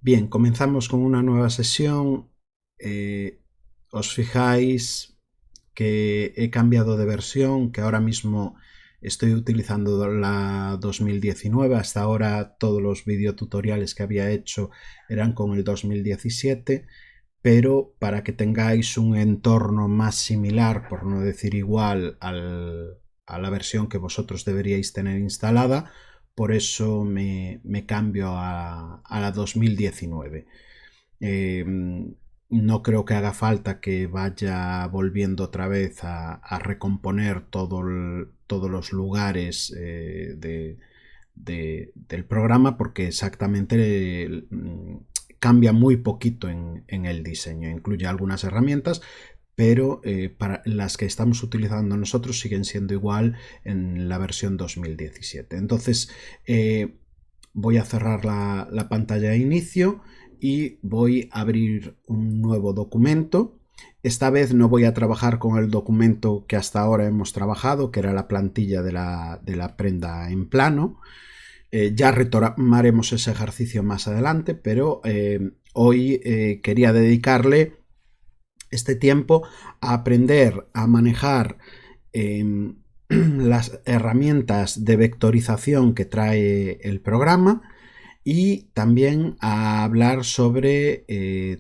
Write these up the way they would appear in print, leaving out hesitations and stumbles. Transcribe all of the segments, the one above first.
Bien, comenzamos con una nueva sesión. Os fijáis que he cambiado de versión, que ahora mismo estoy utilizando la 2019. Hasta ahora todos los videotutoriales que había hecho eran con el 2017, pero para que tengáis un entorno más similar, por no decir igual, a la versión que vosotros deberíais tener instalada, por eso me cambio a la 2019. Eh, no creo que haga falta que vaya volviendo otra vez a recomponer todos los lugares del programa, porque exactamente cambia muy poquito en el diseño. Incluye algunas herramientas, pero para las que estamos utilizando nosotros siguen siendo igual en la versión 2017. Entonces voy a cerrar la pantalla de inicio y voy a abrir un nuevo documento. Esta vez no voy a trabajar con el documento que hasta ahora hemos trabajado, que era la plantilla de la prenda en plano. Ya retomaremos ese ejercicio más adelante, pero hoy quería dedicarle este tiempo a aprender a manejar las herramientas de vectorización que trae el programa y también a hablar sobre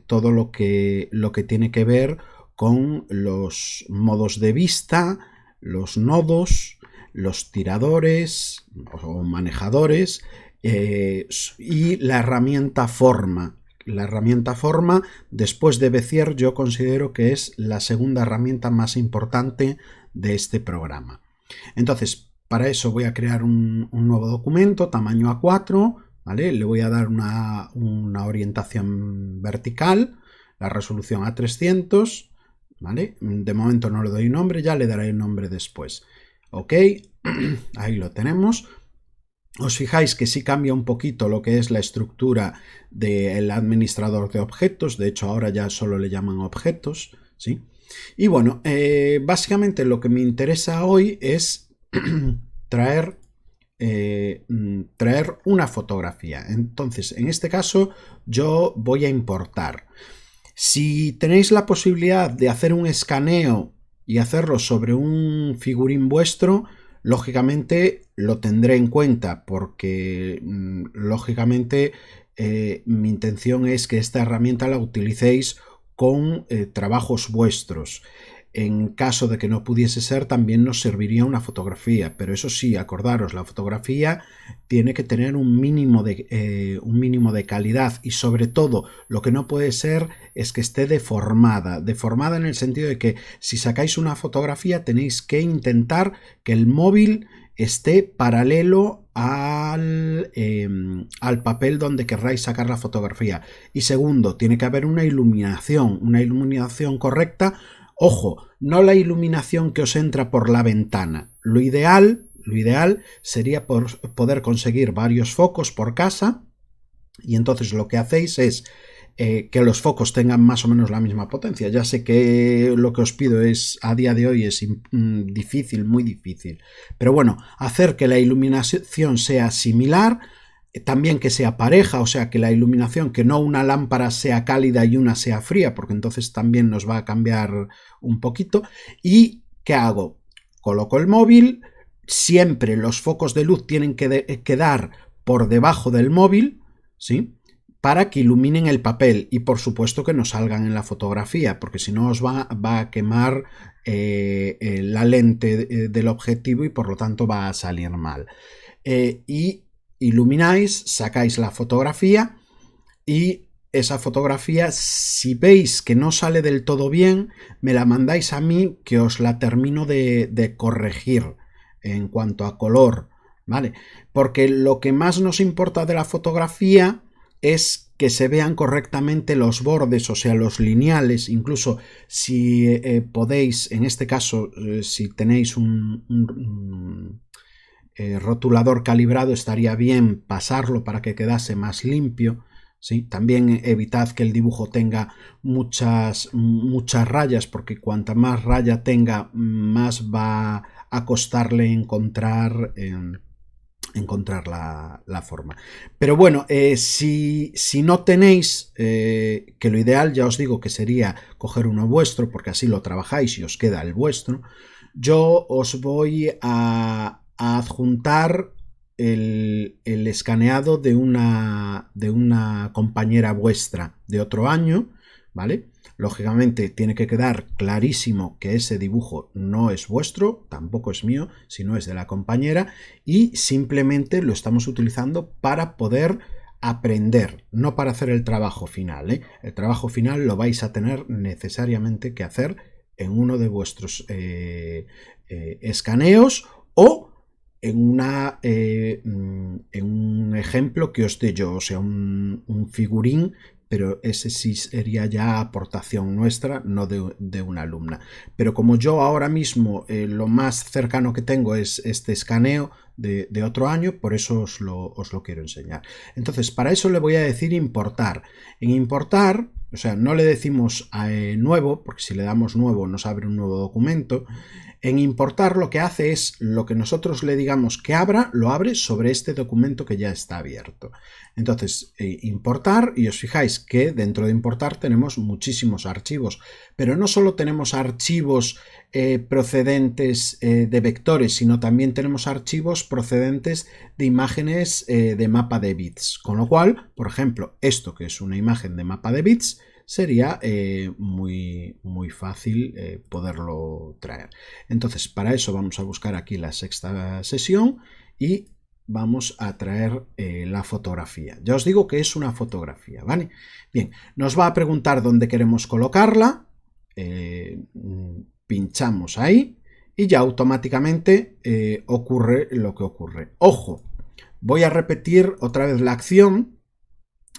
todo lo que tiene que ver con los modos de vista, los nodos, los tiradores o manejadores y la herramienta forma. La herramienta forma, después de Bezier, yo considero que es la segunda herramienta más importante de este programa. Entonces, para eso voy a crear un nuevo documento, tamaño A4, ¿vale? Le voy a dar una orientación vertical, la resolución a 300, ¿vale? De momento no le doy nombre, ya le daré el nombre después. Ok, ahí lo tenemos. Os fijáis que sí cambia un poquito lo que es la estructura del administrador de objetos. De hecho, ahora ya solo le llaman objetos, ¿sí? Y bueno, básicamente lo que me interesa hoy es traer una fotografía. Entonces, en este caso, yo voy a importar. Si tenéis la posibilidad de hacer un escaneo y hacerlo sobre un figurín vuestro, lógicamente lo tendré en cuenta porque lógicamente mi intención es que esta herramienta la utilicéis con trabajos vuestros. En caso de que no pudiese ser, también nos serviría una fotografía, pero eso sí, acordaros, la fotografía tiene que tener un mínimo de calidad y sobre todo lo que no puede ser es que esté deformada en el sentido de que si sacáis una fotografía tenéis que intentar que el móvil esté paralelo al papel donde querráis sacar la fotografía. Y segundo, tiene que haber una iluminación correcta. Ojo, no la iluminación que os entra por la ventana. Lo ideal sería poder conseguir varios focos por casa y entonces lo que hacéis es que los focos tengan más o menos la misma potencia. Ya sé que lo que os pido es a día de hoy es difícil, muy difícil, pero bueno, hacer que la iluminación sea similar, también que sea pareja, o sea que la iluminación, que no una lámpara sea cálida y una sea fría, porque entonces también nos va a cambiar un poquito. ¿Y qué hago? Coloco el móvil, siempre los focos de luz tienen que quedar por debajo del móvil, ¿sí? Para que iluminen el papel y por supuesto que no salgan en la fotografía, porque si no os va a quemar la lente del objetivo y por lo tanto va a salir mal. Y ilumináis, sacáis la fotografía y esa fotografía, si veis que no sale del todo bien, me la mandáis a mí, que os la termino de corregir en cuanto a color, ¿vale? Porque lo que más nos importa de la fotografía es que se vean correctamente los bordes, o sea, los lineales. Incluso si podéis, en este caso, si tenéis un rotulador calibrado, estaría bien pasarlo para que quedase más limpio, ¿sí? También evitad que el dibujo tenga muchas rayas, porque cuanta más raya tenga, más va a costarle encontrar encontrar la forma. Pero bueno, si no tenéis, que lo ideal ya os digo que sería coger uno vuestro, porque así lo trabajáis y os queda el vuestro, yo os voy a adjuntar el escaneado de una compañera vuestra de otro año, ¿vale? Lógicamente tiene que quedar clarísimo que ese dibujo no es vuestro, tampoco es mío, sino es de la compañera, y simplemente lo estamos utilizando para poder aprender, no para hacer el trabajo final, ¿eh? El trabajo final lo vais a tener necesariamente que hacer en uno de vuestros escaneos o en un ejemplo que os dé yo, o sea, un figurín, pero ese sí sería ya aportación nuestra, no de una alumna. Pero como yo ahora mismo lo más cercano que tengo es este escaneo de otro año, por eso os lo quiero enseñar. Entonces, para eso le voy a decir importar. En importar, o sea, no le decimos nuevo, porque si le damos nuevo nos abre un nuevo documento. En importar lo que hace es lo que nosotros le digamos que abra, lo abre sobre este documento que ya está abierto. Entonces, importar, y os fijáis que dentro de importar tenemos muchísimos archivos, pero no solo tenemos archivos procedentes de vectores, sino también tenemos archivos procedentes de imágenes de mapa de bits. Con lo cual, por ejemplo, esto que es una imagen de mapa de bits, sería muy fácil poderlo traer. Entonces, para eso vamos a buscar aquí la sexta sesión y vamos a traer la fotografía. Ya os digo que es una fotografía, ¿vale? Bien, nos va a preguntar dónde queremos colocarla. Pinchamos ahí y ya automáticamente ocurre lo que ocurre. Ojo, voy a repetir otra vez la acción.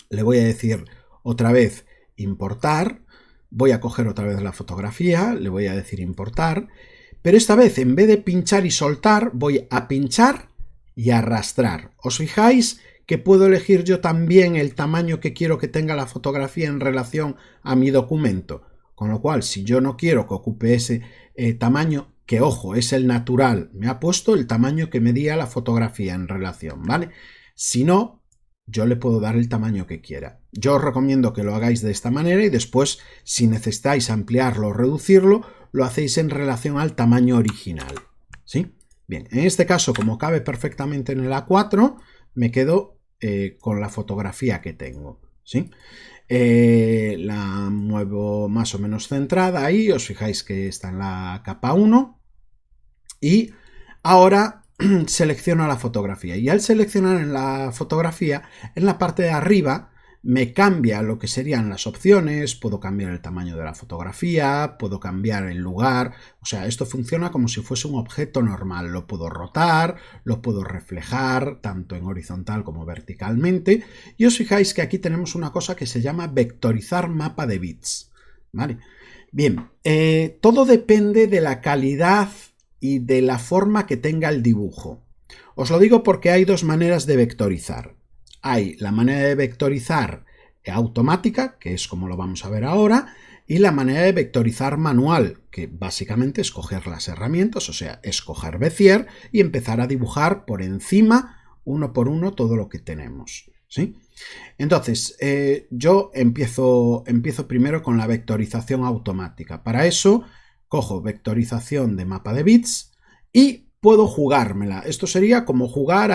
Le voy a decir otra vez importar, voy a coger otra vez la fotografía, le voy a decir importar, pero esta vez en vez de pinchar y soltar, voy a pinchar y arrastrar. ¿Os fijáis que puedo elegir yo también el tamaño que quiero que tenga la fotografía en relación a mi documento? Con lo cual, si yo no quiero que ocupe ese tamaño, que ojo, es el natural, me ha puesto el tamaño que medía la fotografía en relación, ¿vale? Si no, yo le puedo dar el tamaño que quiera. Yo os recomiendo que lo hagáis de esta manera y después, si necesitáis ampliarlo o reducirlo, lo hacéis en relación al tamaño original. ¿Sí? Bien, en este caso, como cabe perfectamente en el A4, me quedo con la fotografía que tengo. ¿Sí? La muevo más o menos centrada ahí, os fijáis que está en la capa 1 y ahora selecciono la fotografía y al seleccionar en la fotografía, en la parte de arriba me cambia lo que serían las opciones, puedo cambiar el tamaño de la fotografía, puedo cambiar el lugar, o sea, esto funciona como si fuese un objeto normal, lo puedo rotar, lo puedo reflejar, tanto en horizontal como verticalmente, y os fijáis que aquí tenemos una cosa que se llama vectorizar mapa de bits, ¿vale? Bien, todo depende de la calidad y de la forma que tenga el dibujo. Os lo digo porque hay dos maneras de vectorizar. Hay la manera de vectorizar automática, que es como lo vamos a ver ahora, y la manera de vectorizar manual, que básicamente es coger las herramientas, o sea, escoger Bezier y empezar a dibujar por encima, uno por uno, todo lo que tenemos. ¿Sí? Entonces, yo empiezo primero con la vectorización automática. Para eso, cojo vectorización de mapa de bits y puedo jugármela. Esto sería como jugar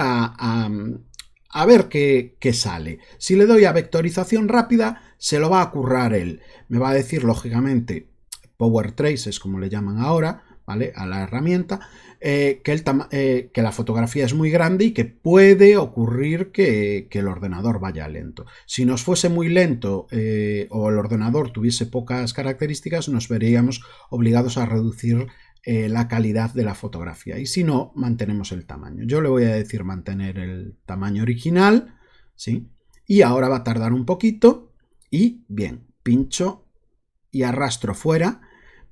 a ver qué sale. Si le doy a vectorización rápida, se lo va a currar él. Me va a decir, lógicamente, Power Traces, como le llaman ahora, ¿vale? A la herramienta, que la fotografía es muy grande y que puede ocurrir que el ordenador vaya lento. Si nos fuese muy lento o el ordenador tuviese pocas características, nos veríamos obligados a reducir la calidad de la fotografía, y si no, mantenemos el tamaño. Yo le voy a decir mantener el tamaño original, ¿sí? Y ahora va a tardar un poquito y bien, pincho y arrastro fuera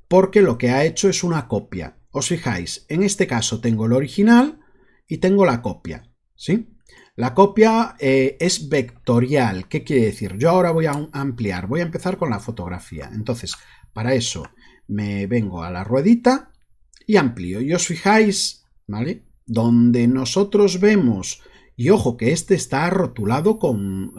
porque lo que ha hecho es una copia. Os fijáis, en este caso tengo el original y tengo la copia, ¿sí? La copia es vectorial. ¿Qué quiere decir? Yo ahora voy a ampliar, voy a empezar con la fotografía. Entonces, para eso me vengo a la ruedita y amplío. Y os fijáis, ¿vale? donde nosotros vemos, y ojo que este está rotulado con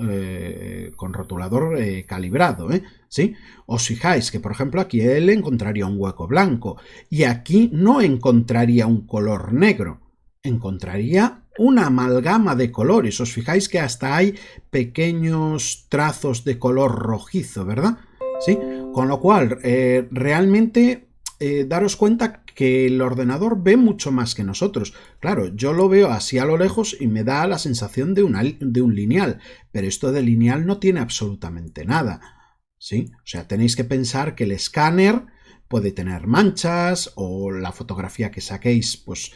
rotulador calibrado, ¿sí? Os fijáis que, por ejemplo, aquí él encontraría un hueco blanco y aquí no encontraría un color negro, encontraría una amalgama de colores. Os fijáis que hasta hay pequeños trazos de color rojizo, ¿verdad? ¿Sí? Con lo cual, realmente daros cuenta que el ordenador ve mucho más que nosotros. Claro, yo lo veo así a lo lejos y me da la sensación de un lineal, pero esto de lineal no tiene absolutamente nada, ¿sí? O sea, tenéis que pensar que el escáner puede tener manchas o la fotografía que saquéis, pues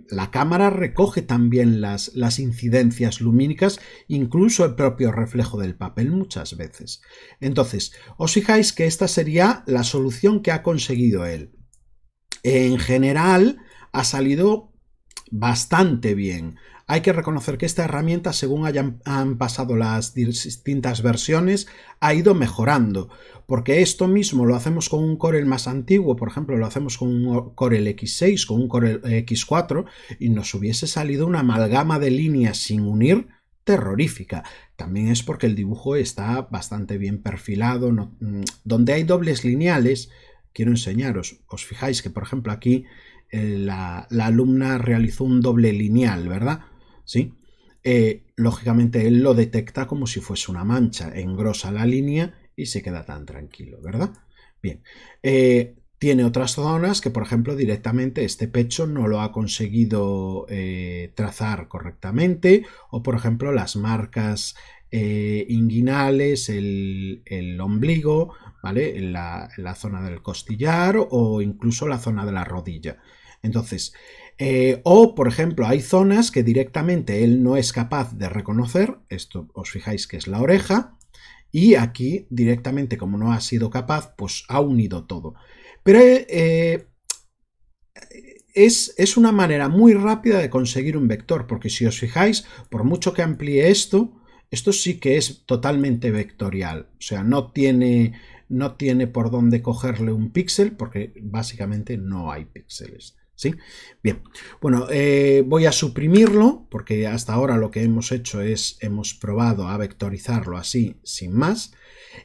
la cámara recoge también las incidencias lumínicas, incluso el propio reflejo del papel muchas veces. Entonces, os fijáis que esta sería la solución que ha conseguido él. En general, ha salido bastante bien. Hay que reconocer que esta herramienta, según han pasado las distintas versiones, ha ido mejorando, porque esto mismo lo hacemos con un Corel más antiguo, por ejemplo, lo hacemos con un Corel X6, con un Corel X4, y nos hubiese salido una amalgama de líneas sin unir terrorífica. También es porque el dibujo está bastante bien perfilado, donde hay dobles lineales. Quiero enseñaros, os fijáis que, por ejemplo, aquí la alumna realizó un doble lineal, ¿verdad? ¿Sí? Lógicamente él lo detecta como si fuese una mancha, engrosa la línea y se queda tan tranquilo, ¿verdad? Bien, tiene otras zonas que, por ejemplo, directamente este pecho no lo ha conseguido trazar correctamente, o por ejemplo las marcas inguinales, el ombligo, ¿vale? En la zona del costillar o incluso la zona de la rodilla. Entonces, o por ejemplo, hay zonas que directamente él no es capaz de reconocer. Esto os fijáis que es la oreja, y aquí directamente, como no ha sido capaz, pues ha unido todo. Pero es una manera muy rápida de conseguir un vector, porque si os fijáis, por mucho que amplíe esto sí que es totalmente vectorial. O sea, no tiene por dónde cogerle un píxel, porque básicamente no hay píxeles. ¿Sí? Bien, bueno, voy a suprimirlo, porque hasta ahora lo que hemos hecho es, hemos probado a vectorizarlo así, sin más,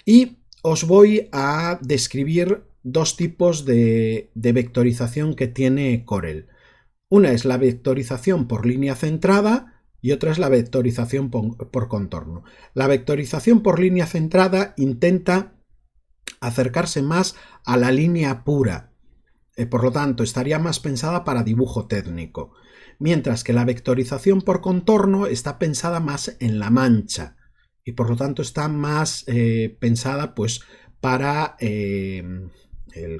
y os voy a describir dos tipos de vectorización que tiene Corel. Una es la vectorización por línea centrada y otra es la vectorización por contorno. La vectorización por línea centrada intenta acercarse más a la línea pura, por lo tanto estaría más pensada para dibujo técnico, mientras que la vectorización por contorno está pensada más en la mancha y por lo tanto está más pensada pues para el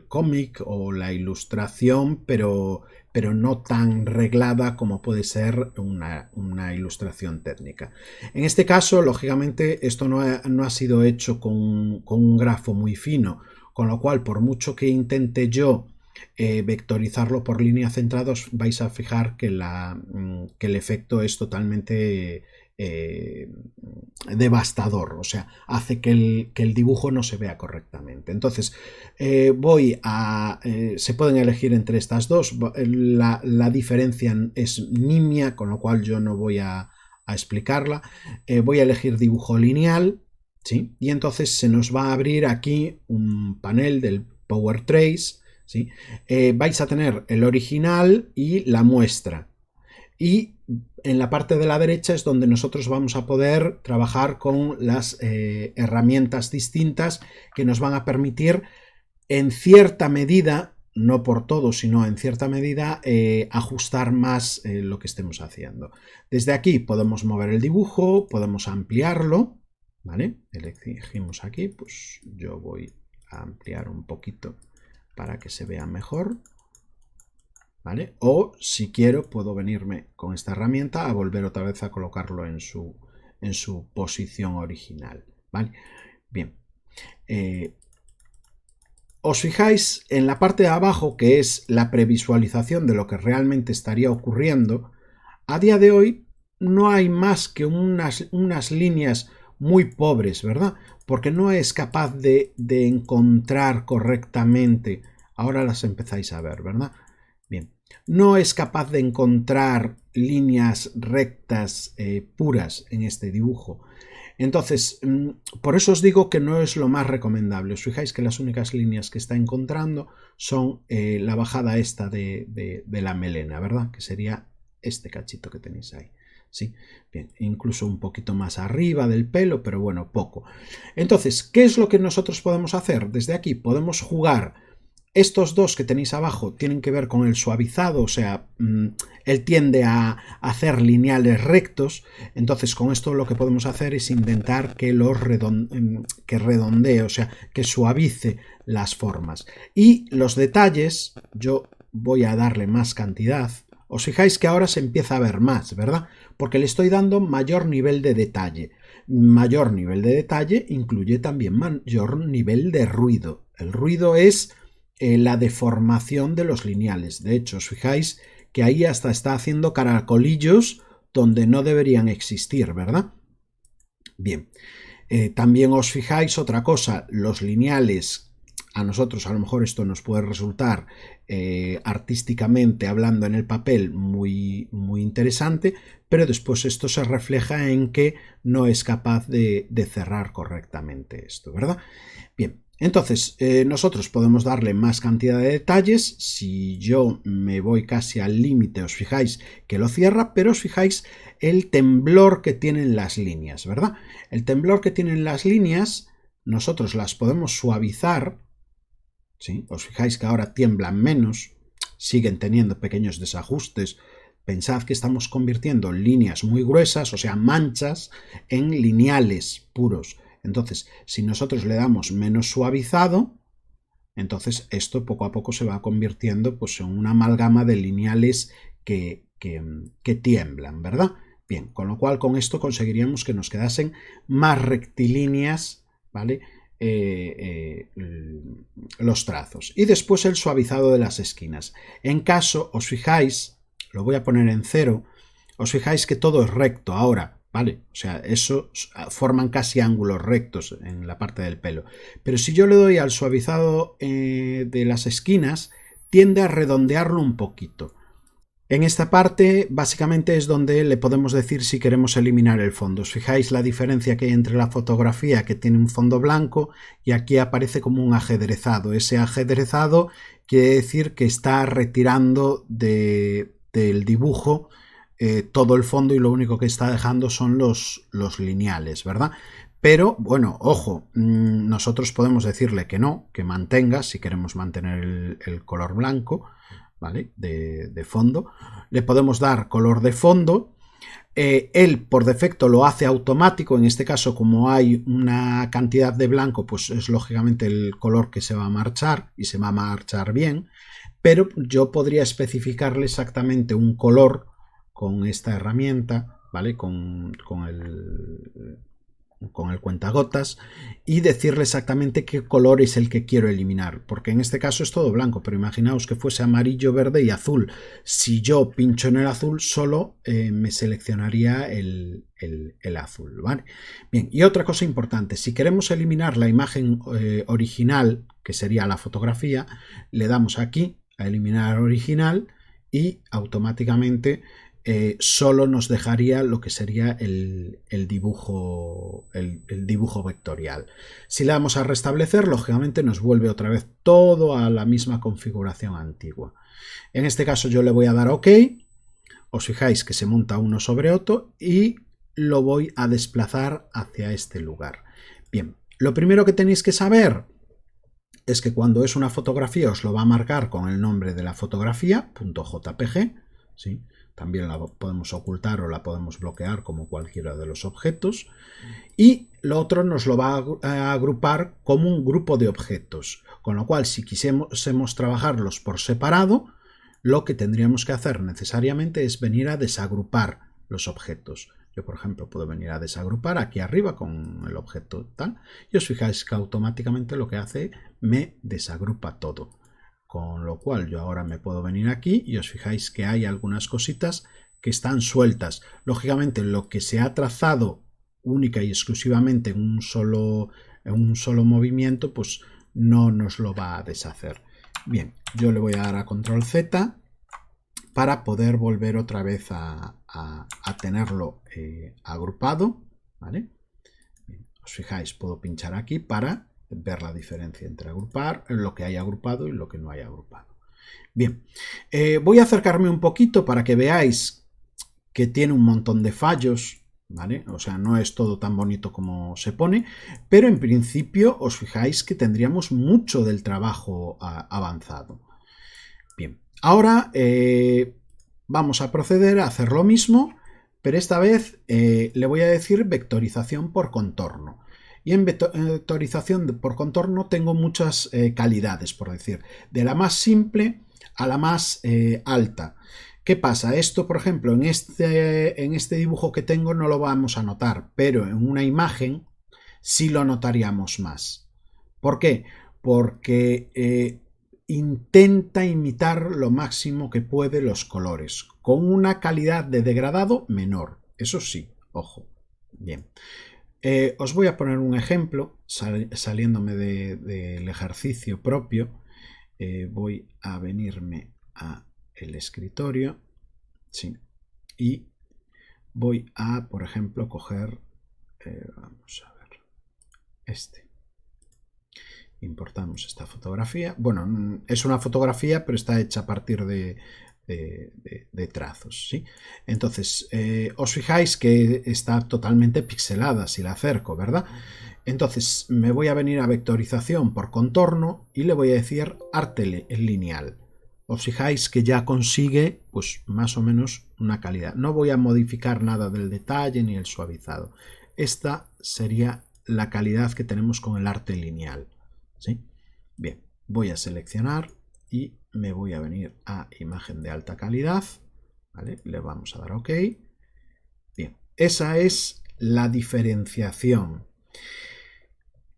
cómic o la ilustración, pero no tan reglada como puede ser una ilustración técnica. En este caso, lógicamente, esto no ha sido hecho con un grafo muy fino, con lo cual, por mucho que intente yo vectorizarlo por líneas centradas, vais a fijar que el efecto es totalmente devastador, o sea, hace que el dibujo no se vea correctamente. Entonces, se pueden elegir entre estas dos. La diferencia es nimia, con lo cual yo no voy a explicarla. Voy a elegir dibujo lineal, ¿sí? Y entonces se nos va a abrir aquí un panel del Power Trace, ¿sí? Vais a tener el original y la muestra, y en la parte de la derecha es donde nosotros vamos a poder trabajar con las herramientas distintas que nos van a permitir, en cierta medida, no por todo, sino en cierta medida, ajustar más lo que estemos haciendo. Desde aquí podemos mover el dibujo, podemos ampliarlo, ¿vale? Elegimos aquí, pues yo voy a ampliar un poquito para que se vea mejor, ¿vale? O si quiero puedo venirme con esta herramienta a volver otra vez a colocarlo en su posición original, ¿vale? Bien, os fijáis en la parte de abajo, que es la previsualización de lo que realmente estaría ocurriendo. A día de hoy no hay más que unas líneas muy pobres, ¿verdad? Porque no es capaz de encontrar correctamente. Ahora las empezáis a ver, ¿verdad? Bien. no es capaz de encontrar líneas rectas puras en este dibujo. Entonces, por eso os digo que no es lo más recomendable. Os fijáis que las únicas líneas que está encontrando son la bajada esta de la melena, ¿verdad? Que sería este cachito que tenéis ahí. Sí, bien, incluso un poquito más arriba del pelo, pero bueno, poco. Entonces, ¿qué es lo que nosotros podemos hacer? Desde aquí podemos jugar. Estos dos que tenéis abajo tienen que ver con el suavizado, o sea, él tiende a hacer lineales rectos, entonces con esto lo que podemos hacer es intentar que que redondee, o sea, que suavice las formas. Y los detalles, yo voy a darle más cantidad. Os fijáis que ahora se empieza a ver más, ¿verdad? Porque le estoy dando mayor nivel de detalle. Mayor nivel de detalle incluye también mayor nivel de ruido. El ruido es la deformación de los lineales. De hecho, os fijáis que ahí hasta está haciendo caracolillos donde no deberían existir, ¿verdad? Bien, también os fijáis otra cosa, los lineales, a nosotros a lo mejor esto nos puede resultar artísticamente hablando en el papel muy interesante, pero después esto se refleja en que no es capaz de cerrar correctamente esto, ¿verdad? Bien, entonces nosotros podemos darle más cantidad de detalles. Si yo me voy casi al límite, os fijáis que lo cierra, pero os fijáis el temblor que tienen las líneas, ¿verdad? El temblor que tienen las líneas, nosotros las podemos suavizar. ¿Sí? Os fijáis que ahora tiemblan menos, siguen teniendo pequeños desajustes. Pensad que estamos convirtiendo líneas muy gruesas, o sea, manchas, en lineales puros. Entonces, si nosotros le damos menos suavizado, entonces esto poco a poco se va convirtiendo pues, en una amalgama de lineales que tiemblan, ¿verdad? Bien, con lo cual con esto conseguiríamos que nos quedasen más rectilíneas, ¿vale? Los trazos. Y después el suavizado de las esquinas. En caso, os fijáis, lo voy a poner en 0, os fijáis que todo es recto ahora, ¿vale? O sea, eso forman casi ángulos rectos en la parte del pelo. Pero si yo le doy al suavizado de las esquinas, tiende a redondearlo un poquito. En esta parte básicamente es donde le podemos decir si queremos eliminar el fondo. ¿Os fijáis la diferencia que hay entre la fotografía que tiene un fondo blanco y aquí aparece como un ajedrezado? Ese ajedrezado quiere decir que está retirando del dibujo todo el fondo y lo único que está dejando son los lineales, ¿verdad? Pero bueno, ojo, nosotros podemos decirle que no, que mantenga si queremos mantener el color blanco, ¿vale? De fondo. Le podemos dar color de fondo. Él por defecto lo hace automático. En este caso, como hay una cantidad de blanco, pues es lógicamente el color que se va a marchar y se va a marchar bien. Pero yo podría especificarle exactamente un color con esta herramienta, ¿vale? Con el cuentagotas y decirle exactamente qué color es el que quiero eliminar, porque en este caso es todo blanco, pero imaginaos que fuese amarillo, verde y azul. Si yo pincho en el azul, solo me seleccionaría el azul, ¿vale? Bien, y otra cosa importante, si queremos eliminar la imagen original, que sería la fotografía, le damos aquí a eliminar original y automáticamente solo nos dejaría lo que sería el dibujo vectorial. Si le damos a restablecer, lógicamente nos vuelve otra vez todo a la misma configuración antigua. En este caso yo le voy a dar OK. Os fijáis que se monta uno sobre otro y lo voy a desplazar hacia este lugar. Bien, lo primero que tenéis que saber es que cuando es una fotografía os lo va a marcar con el nombre de la fotografía, .jpg, ¿sí? También la podemos ocultar o la podemos bloquear como cualquiera de los objetos. Y lo otro nos lo va a agrupar como un grupo de objetos. Con lo cual, si quisiésemos trabajarlos por separado, lo que tendríamos que hacer necesariamente es venir a desagrupar los objetos. Yo, por ejemplo, puedo venir a desagrupar aquí arriba con el objeto tal. Y os fijáis que automáticamente lo que hace me desagrupa todo. Con lo cual yo ahora me puedo venir aquí y os fijáis que hay algunas cositas que están sueltas. Lógicamente lo que se ha trazado única y exclusivamente en un solo movimiento, pues no nos lo va a deshacer. Bien, yo le voy a dar a control Z para poder volver otra vez a tenerlo agrupado, ¿vale? Bien, os fijáis, puedo pinchar aquí para ver la diferencia entre agrupar, lo que hay agrupado y lo que no hay agrupado. Bien, voy a acercarme un poquito para que veáis que tiene un montón de fallos, ¿vale? O sea, no es todo tan bonito como se pone, pero en principio os fijáis que tendríamos mucho del trabajo avanzado. Bien, ahora vamos a proceder a hacer lo mismo, pero esta vez le voy a decir vectorización por contorno. Y en vectorización por contorno tengo muchas calidades, por decir, de la más simple a la más alta. ¿Qué pasa? Esto, por ejemplo, en este dibujo que tengo no lo vamos a notar, pero en una imagen sí lo notaríamos más. ¿Por qué? Porque intenta imitar lo máximo que puede los colores, con una calidad de degradado menor. Eso sí, ojo. Bien. Os voy a poner un ejemplo, saliéndome del ejercicio propio. Voy a venirme a el escritorio, sí, y voy a, por ejemplo, coger, vamos a ver, importamos esta fotografía. Bueno, es una fotografía, pero está hecha a partir de trazos, ¿sí? Entonces, os fijáis que está totalmente pixelada si la acerco, ¿verdad? Entonces, me voy a venir a vectorización por contorno y le voy a decir arte lineal. Os fijáis que ya consigue, pues, más o menos una calidad. No voy a modificar nada del detalle ni el suavizado. Esta sería la calidad que tenemos con el arte lineal, ¿sí? Bien, voy a seleccionar y me voy a venir a imagen de alta calidad, ¿vale? Le vamos a dar OK. Bien, esa es la diferenciación.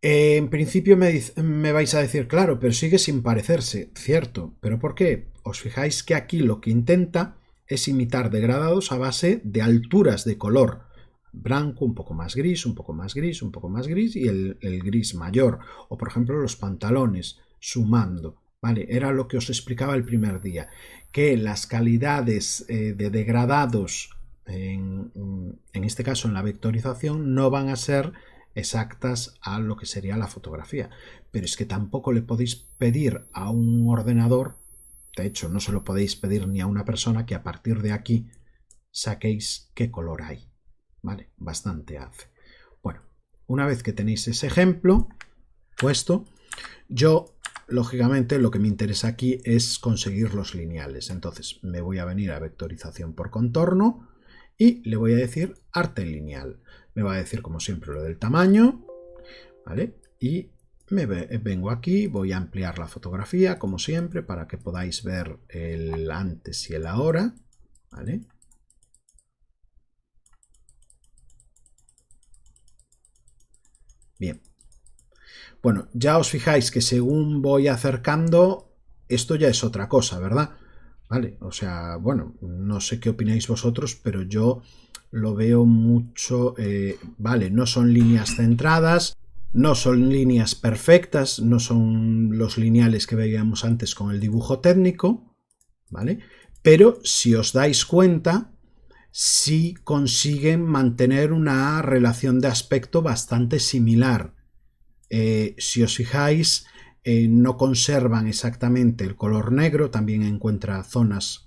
En principio me vais a decir, claro, pero sigue sin parecerse, cierto, ¿pero por qué? Os fijáis que aquí lo que intenta es imitar degradados a base de alturas de color, blanco, un poco más gris, un poco más gris, un poco más gris y el gris mayor, o por ejemplo los pantalones, sumando, ¿vale? Era lo que os explicaba el primer día, que las calidades de degradados, en este caso en la vectorización, no van a ser exactas a lo que sería la fotografía, pero es que tampoco le podéis pedir a un ordenador, de hecho no se lo podéis pedir ni a una persona, que a partir de aquí saquéis qué color hay, ¿vale? Bastante hace. Bueno, una vez que tenéis ese ejemplo puesto, yo lógicamente lo que me interesa aquí es conseguir los lineales, entonces me voy a venir a vectorización por contorno y le voy a decir arte lineal. Me va a decir como siempre lo del tamaño, ¿vale? Y vengo aquí, voy a ampliar la fotografía como siempre para que podáis ver el antes y el ahora, ¿vale? Bien. Bueno, ya os fijáis que según voy acercando, esto ya es otra cosa, ¿verdad? Vale, o sea, bueno, no sé qué opináis vosotros, pero yo lo veo mucho, vale, no son líneas centradas, no son líneas perfectas, no son los lineales que veíamos antes con el dibujo técnico, ¿vale? Pero si os dais cuenta, sí consiguen mantener una relación de aspecto bastante similar. Si os fijáis, no conservan exactamente el color negro, también encuentra zonas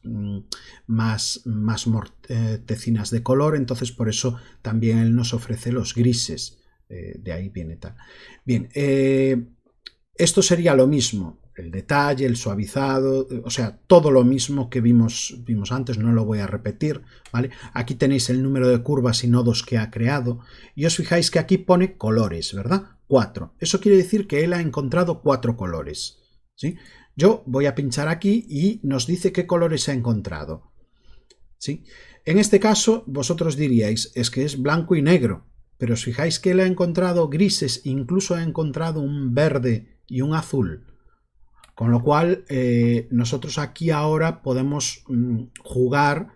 más mortecinas de color, entonces por eso también él nos ofrece los grises, de ahí viene tal. Bien, esto sería lo mismo, el detalle, el suavizado, o sea, todo lo mismo que vimos antes, no lo voy a repetir, ¿vale? Aquí tenéis el número de curvas y nodos que ha creado y os fijáis que aquí pone colores, ¿verdad? 4. Eso quiere decir que él ha encontrado 4 colores, ¿sí? Yo voy a pinchar aquí y nos dice qué colores ha encontrado, ¿sí? En este caso vosotros diríais, es que es blanco y negro, pero os fijáis que él ha encontrado grises, incluso ha encontrado un verde y un azul, con lo cual nosotros aquí ahora podemos jugar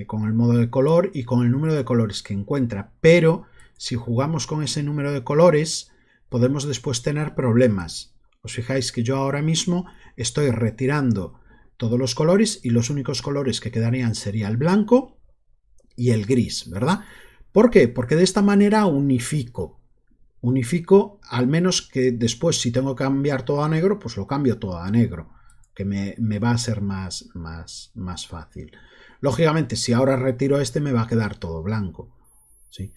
con el modo de color y con el número de colores que encuentra, pero si jugamos con ese número de colores podemos después tener problemas. Os fijáis que yo ahora mismo estoy retirando todos los colores y los únicos colores que quedarían sería el blanco y el gris, ¿verdad? ¿Por qué? Porque de esta manera unifico, al menos que después si tengo que cambiar todo a negro, pues lo cambio todo a negro, que me va a ser más fácil. Lógicamente, si ahora retiro este, me va a quedar todo blanco, ¿sí?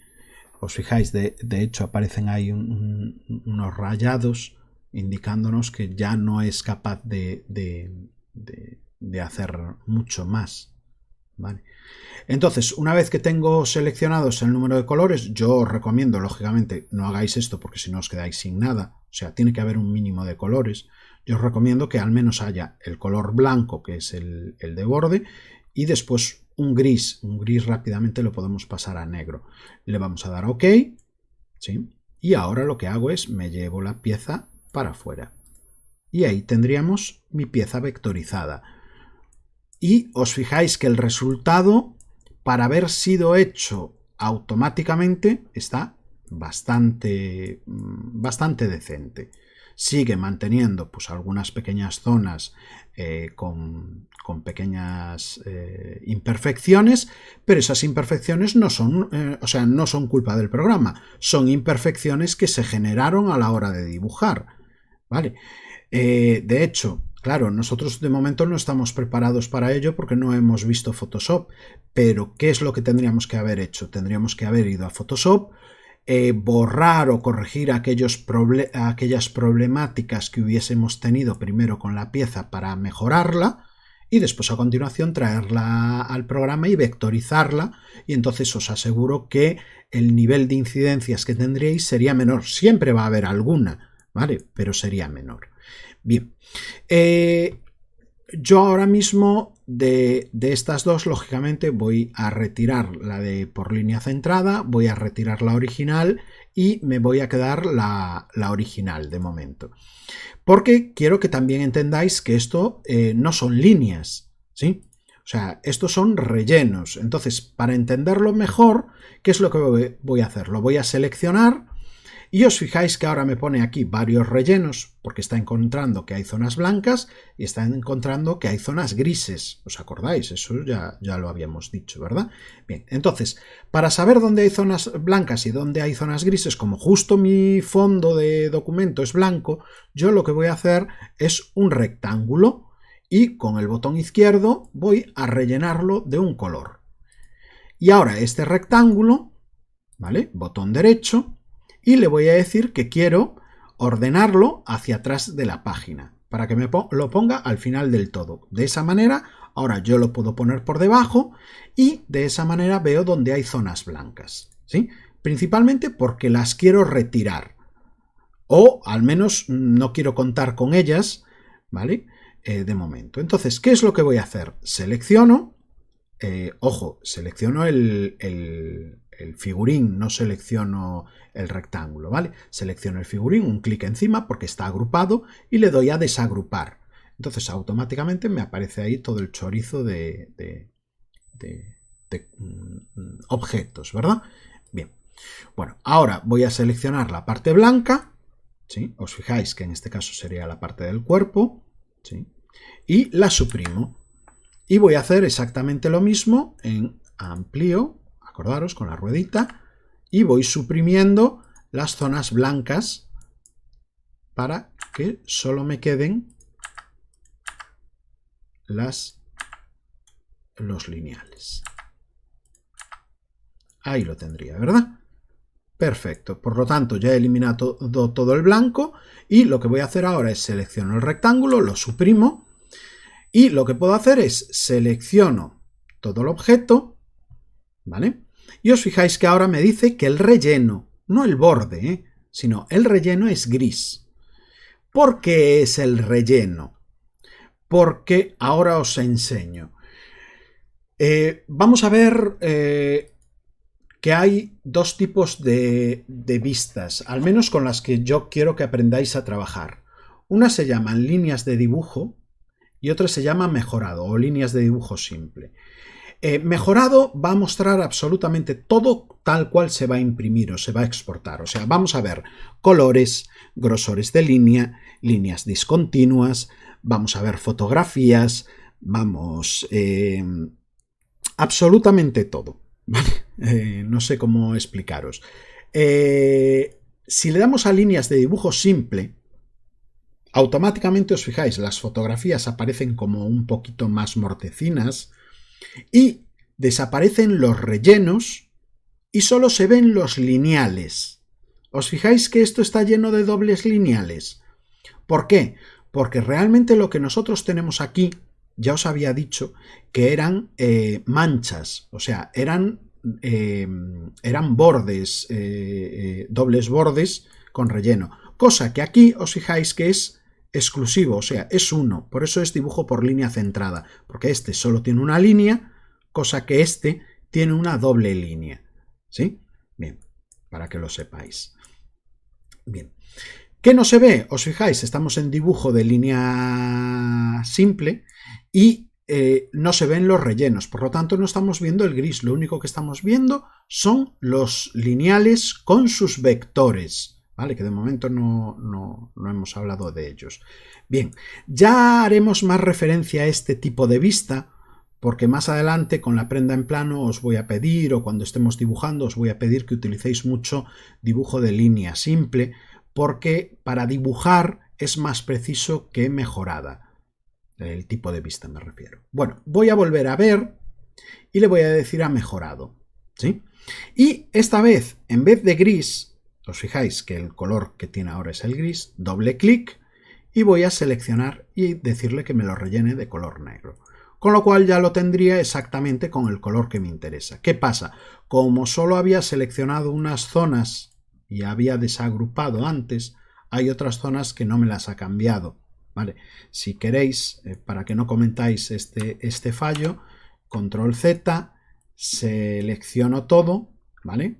Os fijáis, de hecho aparecen ahí unos rayados indicándonos que ya no es capaz de hacer mucho más, ¿vale? Entonces, una vez que tengo seleccionados el número de colores, yo os recomiendo, lógicamente, no hagáis esto porque si no os quedáis sin nada, o sea, tiene que haber un mínimo de colores. Yo os recomiendo que al menos haya el color blanco, que es el de borde, y después un gris rápidamente lo podemos pasar a negro. Le vamos a dar OK, ¿sí? Y ahora lo que hago es me llevo la pieza para afuera. Y ahí tendríamos mi pieza vectorizada. Y os fijáis que el resultado, para haber sido hecho automáticamente, está bastante decente. Sigue manteniendo pues algunas pequeñas zonas con pequeñas imperfecciones, pero esas imperfecciones no son, no son culpa del programa, son imperfecciones que se generaron a la hora de dibujar, ¿vale? De hecho, claro, nosotros de momento no estamos preparados para ello porque no hemos visto Photoshop, pero ¿qué es lo que tendríamos que haber hecho? Tendríamos que haber ido a Photoshop, borrar o corregir aquellas problemáticas que hubiésemos tenido primero con la pieza para mejorarla y después a continuación traerla al programa y vectorizarla, y entonces os aseguro que el nivel de incidencias que tendríais sería menor. Siempre va a haber alguna, ¿vale? Pero sería menor. Bien, yo ahora mismo de estas dos, lógicamente, voy a retirar la de por línea centrada, voy a retirar la original y me voy a quedar la original de momento. Porque quiero que también entendáis que esto no son líneas, ¿sí? O sea, estos son rellenos. Entonces, para entenderlo mejor, ¿qué es lo que voy a hacer? Lo voy a seleccionar. Y os fijáis que ahora me pone aquí varios rellenos porque está encontrando que hay zonas blancas y está encontrando que hay zonas grises. ¿Os acordáis? Eso ya lo habíamos dicho, ¿verdad? Bien, entonces, para saber dónde hay zonas blancas y dónde hay zonas grises, como justo mi fondo de documento es blanco, yo lo que voy a hacer es un rectángulo y con el botón izquierdo voy a rellenarlo de un color. Y ahora este rectángulo, ¿vale? Botón derecho. Y le voy a decir que quiero ordenarlo hacia atrás de la página para que me lo ponga al final del todo. De esa manera, ahora yo lo puedo poner por debajo y de esa manera veo dónde hay zonas blancas, ¿sí? Principalmente porque las quiero retirar o al menos no quiero contar con ellas, ¿vale? De momento. Entonces, ¿qué es lo que voy a hacer? Selecciono, ojo, selecciono el figurín, no selecciono el rectángulo, ¿vale? Selecciono el figurín, un clic encima porque está agrupado y le doy a desagrupar. Entonces automáticamente me aparece ahí todo el chorizo de objetos, ¿verdad? Bien, bueno, ahora voy a seleccionar la parte blanca, ¿sí? Os fijáis que en este caso sería la parte del cuerpo, ¿sí? Y la suprimo. Y voy a hacer exactamente lo mismo en amplío, acordaros, con la ruedita, y voy suprimiendo las zonas blancas para que solo me queden los lineales. Ahí lo tendría, ¿verdad? Perfecto. Por lo tanto, ya he eliminado todo el blanco y lo que voy a hacer ahora es selecciono el rectángulo, lo suprimo y lo que puedo hacer es selecciono todo el objeto, ¿vale? Y os fijáis que ahora me dice que el relleno, no el borde, sino el relleno es gris. ¿Por qué es el relleno? Porque ahora os enseño. Vamos a ver que hay dos tipos de vistas, al menos con las que yo quiero que aprendáis a trabajar. Unas se llaman líneas de dibujo y otra se llama mejorado o líneas de dibujo simple. Mejorado va a mostrar absolutamente todo tal cual se va a imprimir o se va a exportar. O sea, vamos a ver colores, grosores de línea, líneas discontinuas, vamos a ver fotografías, vamos, absolutamente todo, ¿vale? No sé cómo explicaros. Si le damos a líneas de dibujo simple, automáticamente os fijáis, las fotografías aparecen como un poquito más mortecinas y desaparecen los rellenos y solo se ven los lineales. ¿Os fijáis que esto está lleno de dobles lineales? ¿Por qué? Porque realmente lo que nosotros tenemos aquí, ya os había dicho, que eran manchas, o sea, eran bordes, dobles bordes con relleno. Cosa que aquí os fijáis que es exclusivo, o sea, es uno, por eso es dibujo por línea centrada, porque este solo tiene una línea, cosa que este tiene una doble línea. ¿Sí? Bien, para que lo sepáis. Bien. ¿Qué no se ve? Os fijáis, estamos en dibujo de línea simple y no se ven los rellenos, por lo tanto no estamos viendo el gris, lo único que estamos viendo son los lineales con sus vectores, ¿vale? Que de momento no hemos hablado de ellos. Bien, ya haremos más referencia a este tipo de vista, porque más adelante con la prenda en plano os voy a pedir, o cuando estemos dibujando os voy a pedir que utilicéis mucho dibujo de línea simple, porque para dibujar es más preciso que mejorada. El tipo de vista me refiero. Bueno, voy a volver a ver y le voy a decir a mejorado, ¿sí? Y esta vez, en vez de gris, os fijáis que el color que tiene ahora es el gris, doble clic y voy a seleccionar y decirle que me lo rellene de color negro. Con lo cual ya lo tendría exactamente con el color que me interesa. ¿Qué pasa? Como solo había seleccionado unas zonas y había desagrupado antes, hay otras zonas que no me las ha cambiado. ¿Vale? Si queréis, para que no comentáis este fallo, control Z, selecciono todo, ¿vale?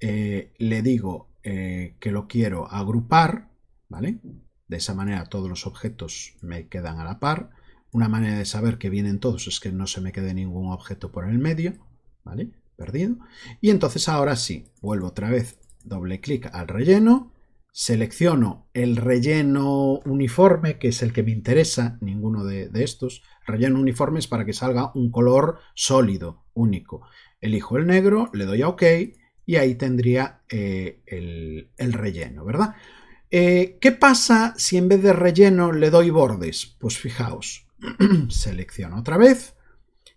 Le digo que lo quiero agrupar, ¿vale? De esa manera todos los objetos me quedan a la par. Una manera de saber que vienen todos es que no se me quede ningún objeto por el medio, ¿vale? Perdido. Y entonces ahora sí, vuelvo otra vez, doble clic al relleno, selecciono el relleno uniforme, que es el que me interesa, ninguno de estos. Relleno uniforme es para que salga un color sólido, único. Elijo el negro, le doy a OK y ahí tendría el relleno, ¿verdad? ¿Qué pasa si en vez de relleno le doy bordes? Pues fijaos, selecciono otra vez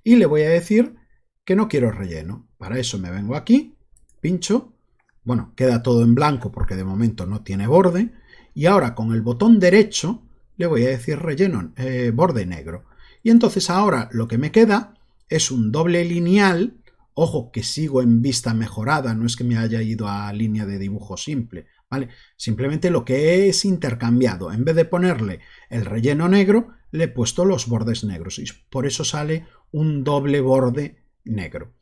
y le voy a decir que no quiero relleno. Para eso me vengo aquí, pincho, bueno, queda todo en blanco porque de momento no tiene borde, y ahora con el botón derecho le voy a decir relleno, borde negro. Y entonces ahora lo que me queda es un doble lineal. Ojo que sigo en vista mejorada, no es que me haya ido a línea de dibujo simple, ¿vale? Simplemente lo que es intercambiado, en vez de ponerle el relleno negro, le he puesto los bordes negros y por eso sale un doble borde negro.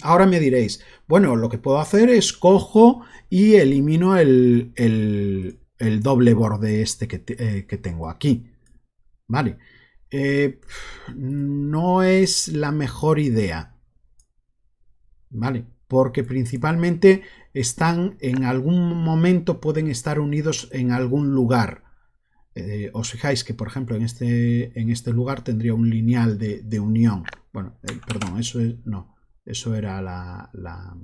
Ahora me diréis, bueno, lo que puedo hacer es cojo y elimino el doble borde este que tengo aquí, ¿vale? No es la mejor idea, ¿vale? Porque principalmente están en algún momento, pueden estar unidos en algún lugar. Os fijáis que, por ejemplo, en este lugar tendría un lineal de unión. Bueno, perdón, eso era la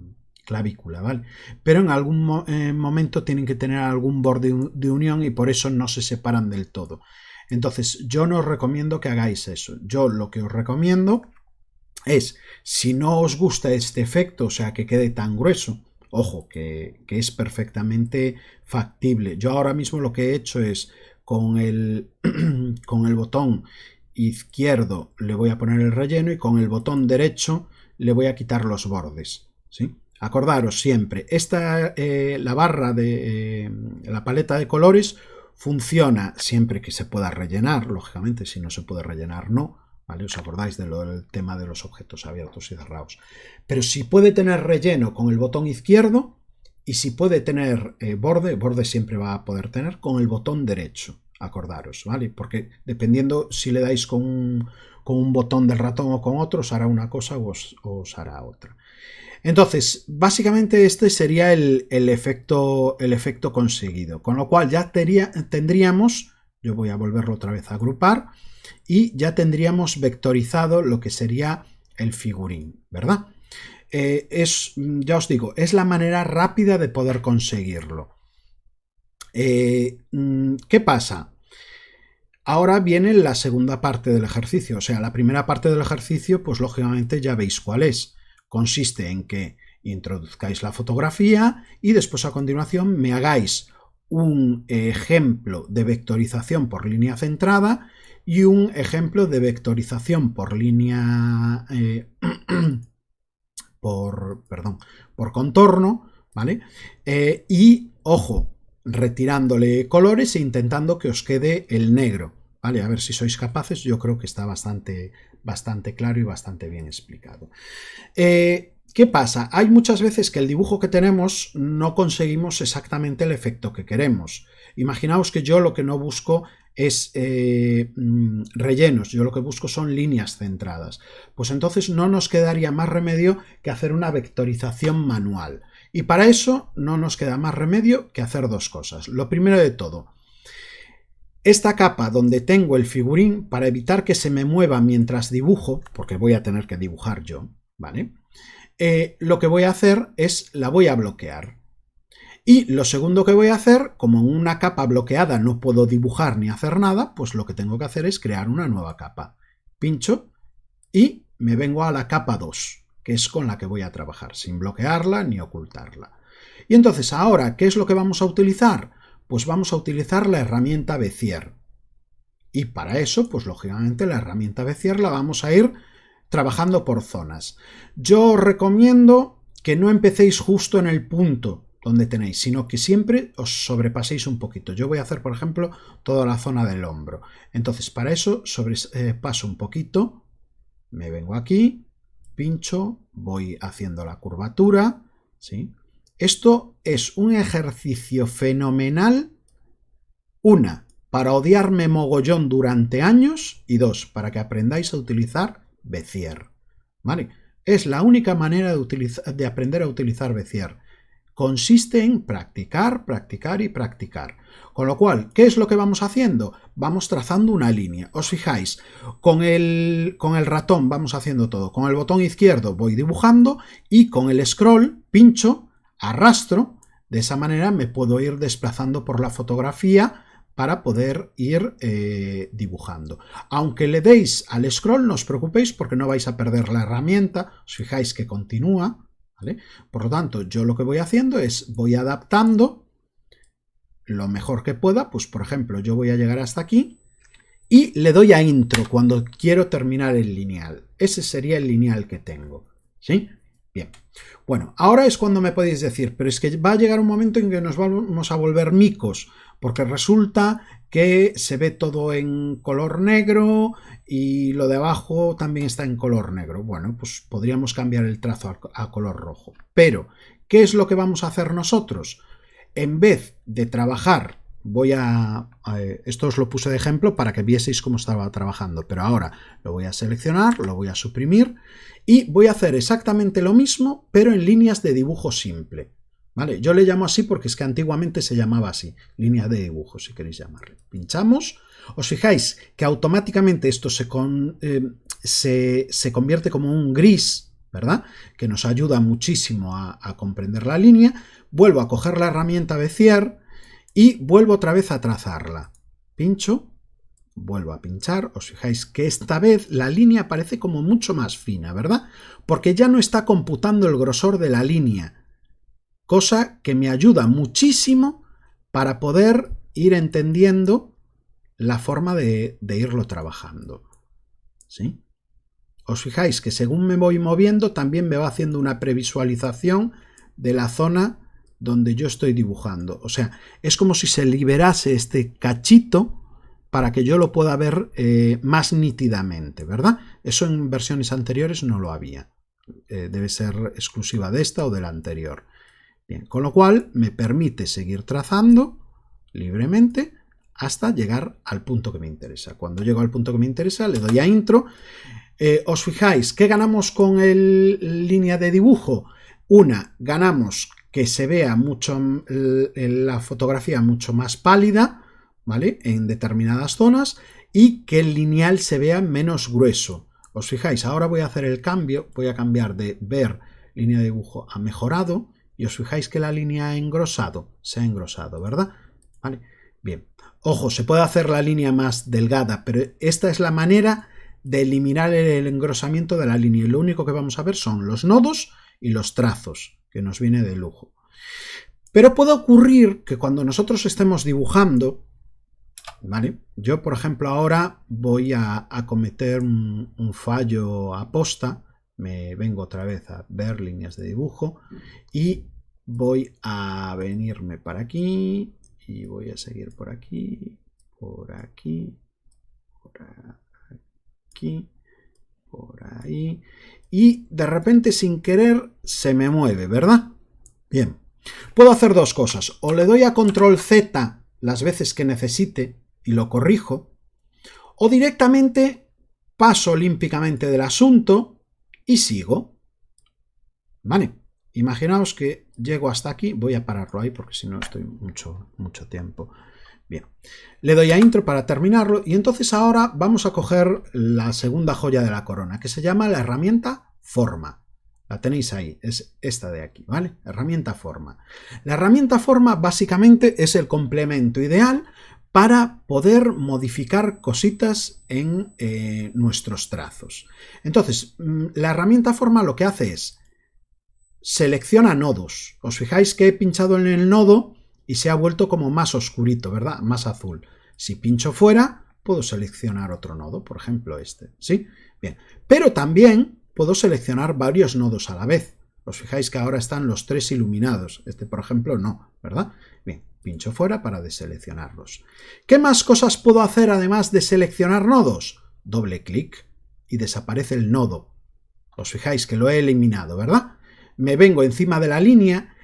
clavícula, ¿vale? Pero en algún momento tienen que tener algún borde de unión y por eso no se separan del todo. Entonces, yo no os recomiendo que hagáis eso. Yo lo que os recomiendo es, si no os gusta este efecto, o sea, que quede tan grueso, ojo, que es perfectamente factible. Yo ahora mismo lo que he hecho es, con el botón izquierdo le voy a poner el relleno y con el botón derecho le voy a quitar los bordes, ¿sí? Acordaros siempre, la barra de la paleta de colores funciona siempre que se pueda rellenar, lógicamente, si no se puede rellenar no, ¿vale? ¿Os acordáis del tema de los objetos abiertos y cerrados? Pero si puede tener relleno con el botón izquierdo y si puede tener borde siempre va a poder tener con el botón derecho, acordaros, ¿vale? Porque dependiendo si le dais con un botón del ratón o con otro, os hará una cosa o os hará otra. Entonces, básicamente este sería el efecto conseguido, con lo cual ya tendríamos Yo voy a volverlo otra vez a agrupar y ya tendríamos vectorizado lo que sería el figurín, ¿verdad? Ya os digo, es la manera rápida de poder conseguirlo. ¿Qué pasa? Ahora viene la segunda parte del ejercicio. O sea, la primera parte del ejercicio, pues lógicamente ya veis cuál es. Consiste en que introduzcáis la fotografía y después a continuación me hagáis un ejemplo de vectorización por línea centrada y un ejemplo de vectorización por línea por contorno, ¿vale? Y ojo, retirándole colores e intentando que os quede el negro, ¿vale? A ver si sois capaces. Yo creo que está bastante claro y bastante bien explicado. ¿Qué pasa? Hay muchas veces que el dibujo que tenemos no conseguimos exactamente el efecto que queremos. Imaginaos que yo lo que no busco es rellenos, yo lo que busco son líneas centradas. Pues entonces no nos quedaría más remedio que hacer una vectorización manual. Y para eso no nos queda más remedio que hacer dos cosas. Lo primero de todo, esta capa donde tengo el figurín, para evitar que se me mueva mientras dibujo, porque voy a tener que dibujar yo, ¿vale? Lo que voy a hacer es la voy a bloquear. Y lo segundo que voy a hacer, como en una capa bloqueada no puedo dibujar ni hacer nada, pues lo que tengo que hacer es crear una nueva capa. Pincho y me vengo a la capa 2, que es con la que voy a trabajar, sin bloquearla ni ocultarla. Y entonces ahora, ¿qué es lo que vamos a utilizar? Pues vamos a utilizar la herramienta Bezier. Y para eso, pues lógicamente la herramienta Bezier la vamos a ir trabajando por zonas. Yo os recomiendo que no empecéis justo en el punto donde tenéis, sino que siempre os sobrepaséis un poquito. Yo voy a hacer, por ejemplo, toda la zona del hombro. Entonces, para eso paso un poquito, me vengo aquí, pincho, voy haciendo la curvatura, ¿sí? Esto es un ejercicio fenomenal, una, para odiarme mogollón durante años, y dos, para que aprendáis a utilizar Bezier, ¿vale? Es la única manera de aprender a utilizar Bezier. Consiste en practicar, practicar y practicar. Con lo cual, ¿qué es lo que vamos haciendo? Vamos trazando una línea. Os fijáis, con el ratón vamos haciendo todo. Con el botón izquierdo voy dibujando y con el scroll pincho, arrastro. De esa manera me puedo ir desplazando por la fotografía para poder ir dibujando. Aunque le deis al scroll, no os preocupéis porque no vais a perder la herramienta. Os fijáis que continúa, ¿vale? Por lo tanto, yo lo que voy haciendo es voy adaptando lo mejor que pueda. Pues por ejemplo, yo voy a llegar hasta aquí y le doy a intro cuando quiero terminar el lineal. Ese sería el lineal que tengo, ¿sí? Bien, bueno, ahora es cuando me podéis decir, pero es que va a llegar un momento en que nos vamos a volver micos, porque resulta que se ve todo en color negro y lo de abajo también está en color negro. Bueno, pues podríamos cambiar el trazo a color rojo. Pero, ¿qué es lo que vamos a hacer nosotros? En vez de trabajar, esto os lo puse de ejemplo para que vieseis cómo estaba trabajando, pero ahora lo voy a seleccionar, lo voy a suprimir y voy a hacer exactamente lo mismo, pero en líneas de dibujo simple. ¿Vale? Yo le llamo así porque es que antiguamente se llamaba así, línea de dibujo, si queréis llamarle. Pinchamos, os fijáis que automáticamente esto se convierte como un gris, ¿verdad? Que nos ayuda muchísimo a comprender la línea. Vuelvo a coger la herramienta Bezier y vuelvo otra vez a trazarla. Pincho, vuelvo a pinchar, os fijáis que esta vez la línea parece como mucho más fina, ¿verdad? Porque ya no está computando el grosor de la línea, cosa que me ayuda muchísimo para poder ir entendiendo la forma de irlo trabajando, ¿sí? Os fijáis que según me voy moviendo también me va haciendo una previsualización de la zona donde yo estoy dibujando. O sea, es como si se liberase este cachito para que yo lo pueda ver más nítidamente, ¿verdad? Eso en versiones anteriores no lo había. Debe ser exclusiva de esta o de la anterior. Bien, con lo cual me permite seguir trazando libremente hasta llegar al punto que me interesa. Cuando llego al punto que me interesa le doy a intro. Os fijáis, ¿qué ganamos con línea de dibujo? Una, ganamos que se vea mucho la fotografía mucho más pálida, ¿vale? En determinadas zonas y que el lineal se vea menos grueso. Os fijáis, ahora voy a hacer el cambio, voy a cambiar de ver línea de dibujo a mejorado y os fijáis que la línea ha engrosado, se ha engrosado, ¿verdad? ¿Vale? Bien. Ojo, se puede hacer la línea más delgada, pero esta es la manera de eliminar el engrosamiento de la línea. Y lo único que vamos a ver son los nodos y los trazos, que nos viene de lujo. Pero puede ocurrir que cuando nosotros estemos dibujando, ¿vale? Yo, por ejemplo, ahora voy a cometer un fallo aposta. Me vengo otra vez a ver líneas de dibujo y voy a venirme para aquí y voy a seguir por aquí, por aquí, por aquí, por ahí y de repente sin querer se me mueve, ¿verdad? Bien, puedo hacer dos cosas, o le doy a control Z las veces que necesite y lo corrijo, o directamente paso olímpicamente del asunto y sigo. Vale, imaginaos que llego hasta aquí, voy a pararlo ahí porque si no estoy mucho tiempo. Bien, le doy a intro para terminarlo y entonces ahora vamos a coger la segunda joya de la corona que se llama la herramienta forma. La tenéis ahí, es esta de aquí, ¿vale? Herramienta forma. La herramienta forma básicamente es el complemento ideal para poder modificar cositas en nuestros trazos. Entonces, la herramienta forma lo que hace es selecciona nodos. Os fijáis que he pinchado en el nodo y se ha vuelto como más oscurito, ¿verdad? Más azul. Si pincho fuera, puedo seleccionar otro nodo, por ejemplo este, ¿sí? Bien, pero también puedo seleccionar varios nodos a la vez. Os fijáis que ahora están los tres iluminados. Este, por ejemplo, no, ¿verdad? Bien, pincho fuera para deseleccionarlos. ¿Qué más cosas puedo hacer además de seleccionar nodos? Doble clic y desaparece el nodo. Os fijáis que lo he eliminado, ¿verdad? Me vengo encima de la línea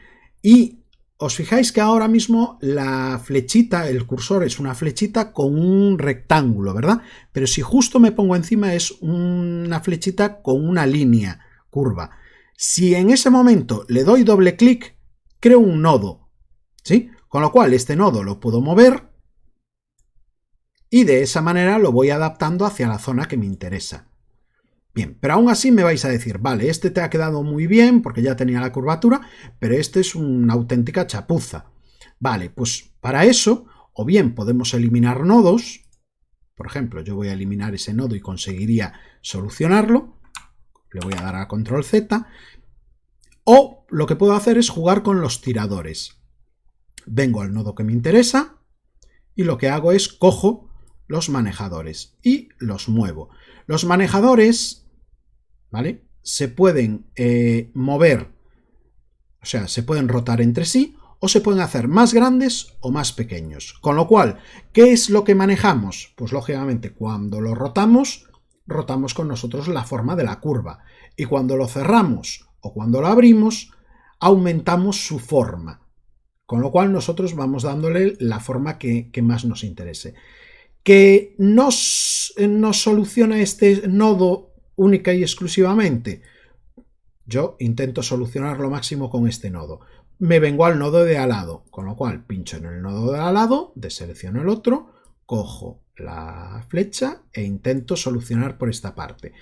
y os fijáis que ahora mismo la flechita, el cursor es una flechita con un rectángulo, ¿verdad? Pero si justo me pongo encima es una flechita con una línea curva. Si en ese momento le doy doble clic, creo un nodo, ¿sí? Con lo cual este nodo lo puedo mover y de esa manera lo voy adaptando hacia la zona que me interesa. Bien, pero aún así me vais a decir, vale, este te ha quedado muy bien porque ya tenía la curvatura, pero este es una auténtica chapuza. Vale, pues para eso, o bien podemos eliminar nodos, por ejemplo, yo voy a eliminar ese nodo y conseguiría solucionarlo, le voy a dar a control Z, o lo que puedo hacer es jugar con los tiradores. Vengo al nodo que me interesa y lo que hago es cojo los manejadores y los muevo. Los manejadores, ¿vale? Se pueden mover, o sea, se pueden rotar entre sí o se pueden hacer más grandes o más pequeños. Con lo cual, ¿qué es lo que manejamos? Pues lógicamente cuando lo rotamos, rotamos con nosotros la forma de la curva y cuando lo cerramos o cuando lo abrimos, aumentamos su forma. Con lo cual nosotros vamos dándole la forma que más nos interese. ¿Que nos soluciona este nodo única y exclusivamente? Yo intento solucionar lo máximo con este nodo. Me vengo al nodo de al lado, con lo cual pincho en el nodo de al lado, deselecciono el otro, cojo la flecha e intento solucionar por esta parte.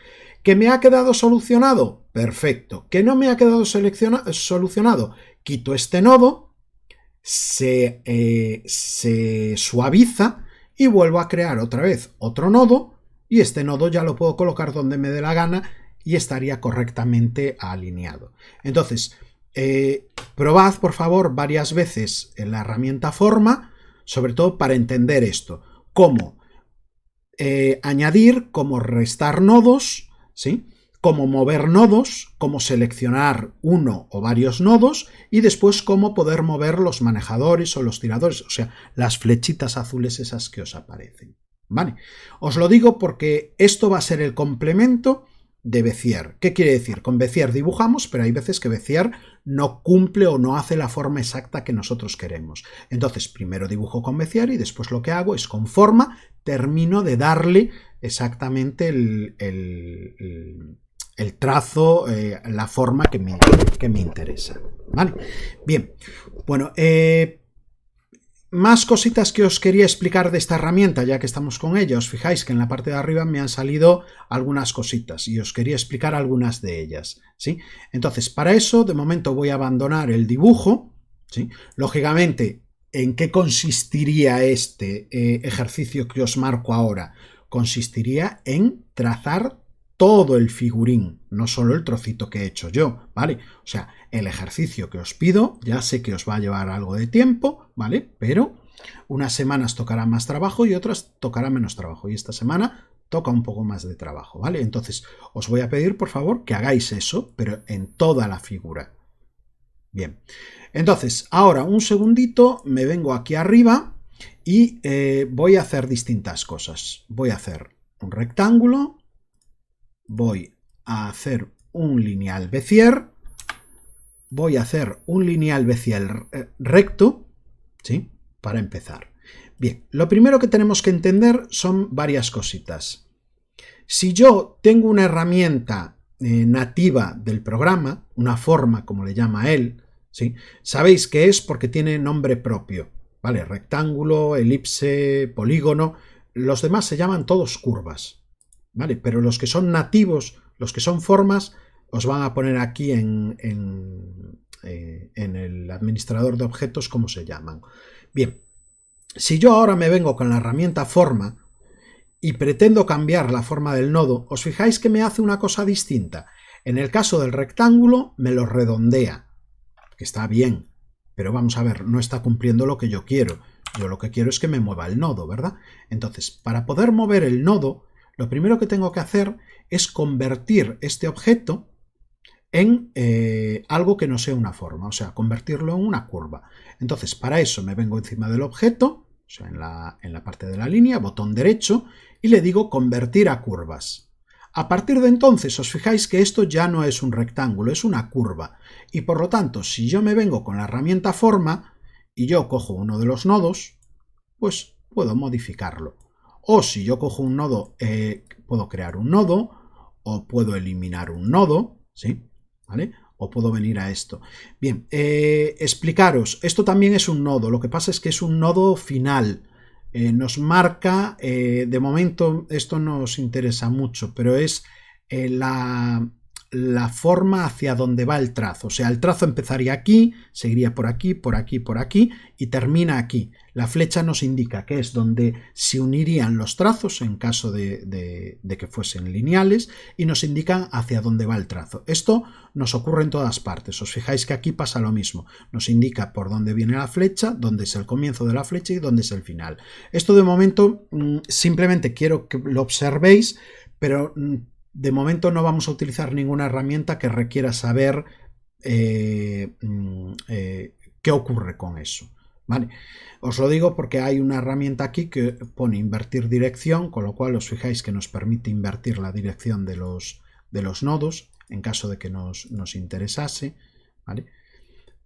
¿Que me ha quedado solucionado? Perfecto. ¿Que no me ha quedado solucionado? Quito este nodo, se suaviza y vuelvo a crear otra vez otro nodo y este nodo ya lo puedo colocar donde me dé la gana y estaría correctamente alineado. Entonces, probad por favor varias veces en la herramienta forma, sobre todo para entender esto, cómo añadir, cómo restar nodos, ¿sí? Cómo mover nodos, cómo seleccionar uno o varios nodos y después cómo poder mover los manejadores o los tiradores, o sea, las flechitas azules esas que os aparecen. ¿Vale? Os lo digo porque esto va a ser el complemento de Bezier. ¿Qué quiere decir? Con Bezier dibujamos, pero hay veces que Bezier no cumple o no hace la forma exacta que nosotros queremos. Entonces, primero dibujo con Bezier y después lo que hago es con forma, termino de darle exactamente el trazo, la forma que me interesa. ¿Vale? Bien, bueno, Más cositas que os quería explicar de esta herramienta, ya que estamos con ella. Os fijáis que en la parte de arriba me han salido algunas cositas y os quería explicar algunas de ellas, ¿sí? Entonces, para eso, de momento voy a abandonar el dibujo, ¿sí? Lógicamente, ¿en qué consistiría este ejercicio que os marco ahora? Consistiría en trazar todo el figurín, no solo el trocito que he hecho yo, ¿vale? O sea, el ejercicio que os pido, ya sé que os va a llevar algo de tiempo, ¿vale? Pero unas semanas tocará más trabajo y otras tocará menos trabajo. Y esta semana toca un poco más de trabajo, ¿vale? Entonces, os voy a pedir, por favor, que hagáis eso, pero en toda la figura. Bien. Entonces, ahora un segundito, me vengo aquí arriba y voy a hacer distintas cosas. Voy a hacer un rectángulo. Voy a hacer un lineal Bézier, voy a hacer un lineal Bézier recto, ¿sí? Para empezar. Bien, lo primero que tenemos que entender son varias cositas. Si yo tengo una herramienta nativa del programa, una forma como le llama él, ¿sí? Sabéis que es porque tiene nombre propio, ¿vale? Rectángulo, elipse, polígono, los demás se llaman todos curvas. ¿Vale? Pero los que son nativos, los que son formas, os van a poner aquí en el administrador de objetos cómo se llaman. Bien, si yo ahora me vengo con la herramienta forma y pretendo cambiar la forma del nodo, os fijáis que me hace una cosa distinta. En el caso del rectángulo me lo redondea, que está bien, pero vamos a ver, no está cumpliendo lo que yo quiero. Yo lo que quiero es que me mueva el nodo, ¿verdad? Entonces, para poder mover el nodo, lo primero que tengo que hacer es convertir este objeto en algo que no sea una forma, o sea, convertirlo en una curva. Entonces, para eso me vengo encima del objeto, o sea, en la parte de la línea, botón derecho, y le digo convertir a curvas. A partir de entonces, os fijáis que esto ya no es un rectángulo, es una curva. Y por lo tanto, si yo me vengo con la herramienta forma y yo cojo uno de los nodos, pues puedo modificarlo. O si yo cojo un nodo, puedo crear un nodo, o puedo eliminar un nodo, ¿sí? ¿Vale? O puedo venir a esto. Bien, explicaros, esto también es un nodo, lo que pasa es que es un nodo final. Nos marca, de momento esto no os interesa mucho, pero es la forma hacia donde va el trazo. O sea, el trazo empezaría aquí, seguiría por aquí, por aquí, por aquí y termina aquí. La flecha nos indica que es donde se unirían los trazos en caso de que fuesen lineales y nos indican hacia dónde va el trazo. Esto nos ocurre en todas partes. Os fijáis que aquí pasa lo mismo. Nos indica por dónde viene la flecha, dónde es el comienzo de la flecha y dónde es el final. Esto de momento simplemente quiero que lo observéis, pero de momento no vamos a utilizar ninguna herramienta que requiera saber qué ocurre con eso. ¿Vale? Os lo digo porque hay una herramienta aquí que pone invertir dirección, con lo cual os fijáis que nos permite invertir la dirección de los nodos en caso de que nos interesase, ¿vale?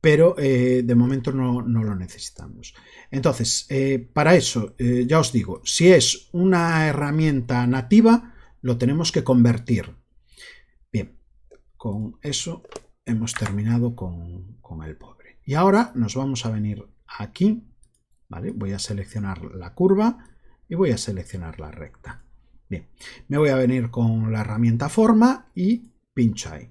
Pero de momento no lo necesitamos. Entonces, para eso, ya os digo, si es una herramienta nativa, lo tenemos que convertir. Bien, con eso hemos terminado con el pobre. Y ahora nos vamos a venir aquí, ¿vale? Voy a seleccionar la curva y voy a seleccionar la recta. Bien, me voy a venir con la herramienta forma y pincho ahí.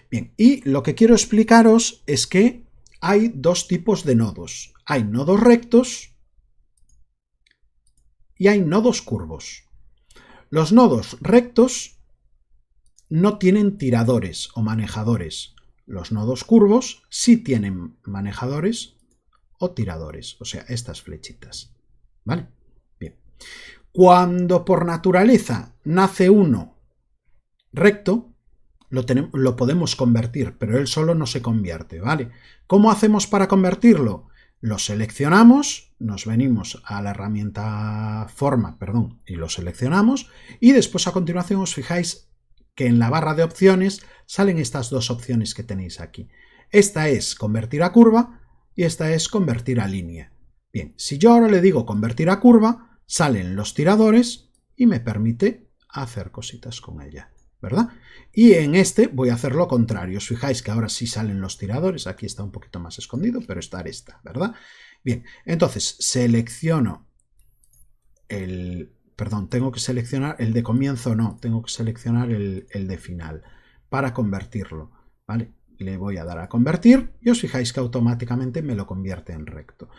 Bien, y lo que quiero explicaros es que hay dos tipos de nodos. Hay nodos rectos y hay nodos curvos. Los nodos rectos no tienen tiradores o manejadores. Los nodos curvos sí tienen manejadores o tiradores, o sea, estas flechitas. ¿Vale? Bien. Cuando por naturaleza nace uno recto, lo podemos convertir, pero él solo no se convierte, ¿vale? ¿Cómo hacemos para convertirlo? Lo seleccionamos, nos venimos a la herramienta forma, perdón, y lo seleccionamos, y después a continuación os fijáis que en la barra de opciones salen estas dos opciones que tenéis aquí. Esta es convertir a curva y esta es convertir a línea. Bien, si yo ahora le digo convertir a curva, salen los tiradores y me permite hacer cositas con ella, ¿verdad? Y en este voy a hacer lo contrario. Os fijáis que ahora sí salen los tiradores. Aquí está un poquito más escondido, pero está, ¿verdad? Bien, entonces selecciono perdón, tengo que seleccionar el de comienzo, no, tengo que seleccionar el de final para convertirlo, ¿vale? Le voy a dar a convertir y os fijáis que automáticamente me lo convierte en recto.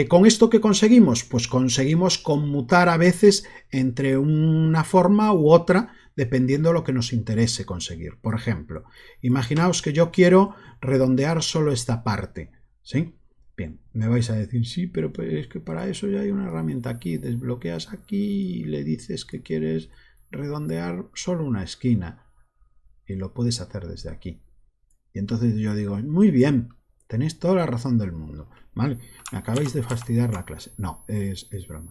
¿Con esto qué conseguimos? Pues conseguimos conmutar a veces entre una forma u otra dependiendo de lo que nos interese conseguir. Por ejemplo, imaginaos que yo quiero redondear solo esta parte, ¿sí? Bien, me vais a decir, sí, pero es que para eso ya hay una herramienta aquí. Desbloqueas aquí y le dices que quieres redondear solo una esquina. Y lo puedes hacer desde aquí. Y entonces yo digo, muy bien, tenéis toda la razón del mundo. ¿Vale? Me acabáis de fastidiar la clase. No, es broma.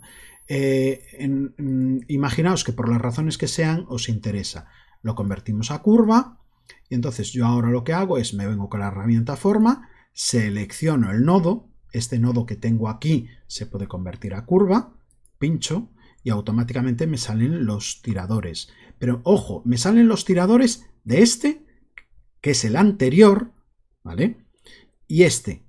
Imaginaos que por las razones que sean os interesa. Lo convertimos a curva. Y entonces yo ahora lo que hago es me vengo con la herramienta forma, selecciono el nodo, este nodo que tengo aquí se puede convertir a curva, pincho y automáticamente me salen los tiradores. Pero ojo, me salen los tiradores de este, que es el anterior, ¿vale? Y este,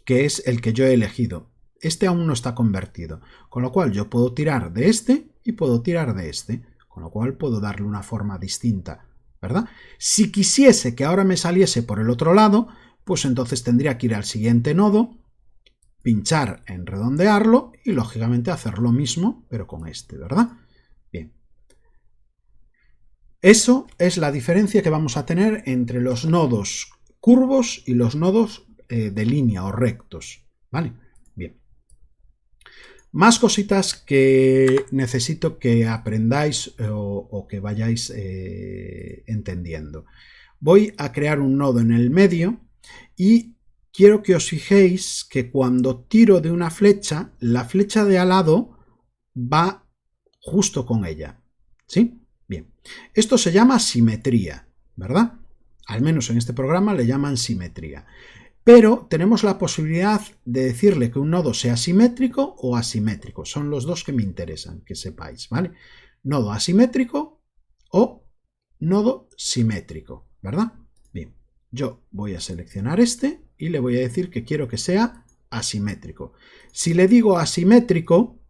que es el que yo he elegido. Este aún no está convertido, con lo cual yo puedo tirar de este y puedo tirar de este, con lo cual puedo darle una forma distinta, ¿verdad? Si quisiese que ahora me saliese por el otro lado, pues entonces tendría que ir al siguiente nodo, pinchar en redondearlo y lógicamente hacer lo mismo, pero con este, ¿verdad? Bien. Eso es la diferencia que vamos a tener entre los nodos curvos y los nodos de línea o rectos, ¿vale? Bien. Más cositas que necesito que aprendáis o que vayáis entendiendo. Voy a crear un nodo en el medio y quiero que os fijéis que cuando tiro de una flecha, la flecha de al lado va justo con ella, ¿sí? Bien, esto se llama simetría, ¿verdad? Al menos en este programa le llaman simetría. Pero tenemos la posibilidad de decirle que un nodo sea simétrico o asimétrico. Son los dos que me interesan, que sepáis, ¿vale? Nodo asimétrico o nodo simétrico, ¿verdad? Bien, yo voy a seleccionar este y le voy a decir que quiero que sea asimétrico. Si le digo asimétrico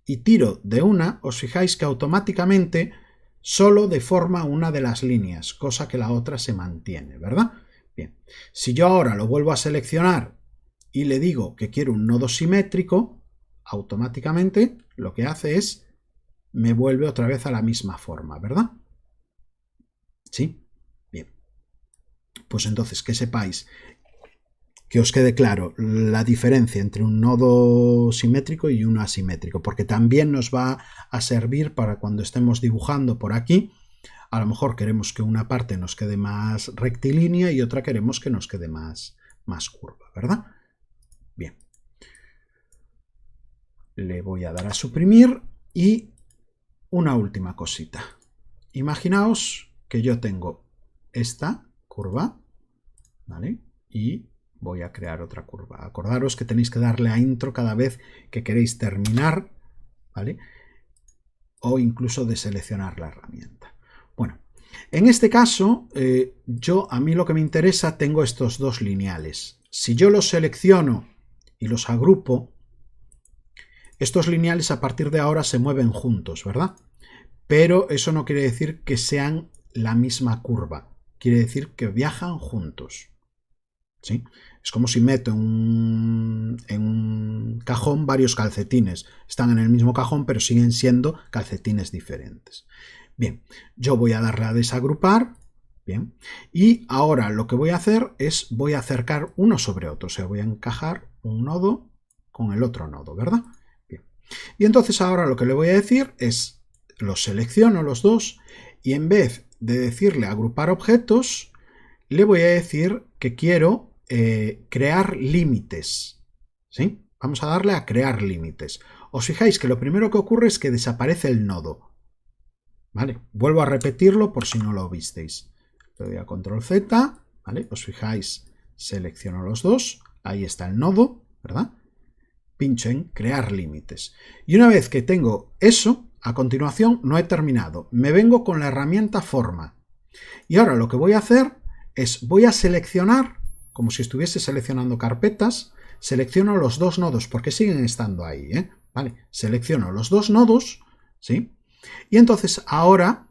y tiro de una, os fijáis que automáticamente solo deforma una de las líneas, cosa que la otra se mantiene, ¿verdad? Bien, si yo ahora lo vuelvo a seleccionar y le digo que quiero un nodo simétrico, automáticamente lo que hace es me vuelve otra vez a la misma forma, ¿verdad? ¿Sí? Bien. Pues entonces que sepáis, que os quede claro la diferencia entre un nodo simétrico y uno asimétrico, porque también nos va a servir para cuando estemos dibujando por aquí. A lo mejor queremos que una parte nos quede más rectilínea y otra queremos que nos quede más curva, ¿verdad? Bien. Le voy a dar a suprimir y una última cosita. Imaginaos que yo tengo esta curva, ¿vale? Y voy a crear otra curva. Acordaros que tenéis que darle a intro cada vez que queréis terminar, ¿vale? O incluso deseleccionar la herramienta. Bueno, en este caso, a mí lo que me interesa, tengo estos dos lineales. Si yo los selecciono y los agrupo, estos lineales a partir de ahora se mueven juntos, ¿verdad? Pero eso no quiere decir que sean la misma curva. Quiere decir que viajan juntos. ¿Sí? Es como si meto en un cajón varios calcetines. Están en el mismo cajón, pero siguen siendo calcetines diferentes. Bien, yo voy a darle a desagrupar. Bien, y ahora lo que voy a hacer es voy a acercar uno sobre otro. O sea, voy a encajar un nodo con el otro nodo, ¿verdad? Bien. Y entonces ahora lo que le voy a decir es, los selecciono los dos y en vez de decirle agrupar objetos, le voy a decir que quiero crear límites, ¿sí? Vamos a darle a crear límites. Os fijáis que lo primero que ocurre es que desaparece el nodo, ¿vale? Vuelvo a repetirlo por si no lo visteis. Le doy a control Z, ¿vale? Os fijáis, selecciono los dos, ahí está el nodo, ¿verdad? Pincho en crear límites. Y una vez que tengo eso, a continuación no he terminado. Me vengo con la herramienta forma. Y ahora lo que voy a hacer es voy a seleccionar, como si estuviese seleccionando carpetas, selecciono los dos nodos, porque siguen estando ahí, ¿vale? Selecciono los dos nodos, ¿sí? Y entonces ahora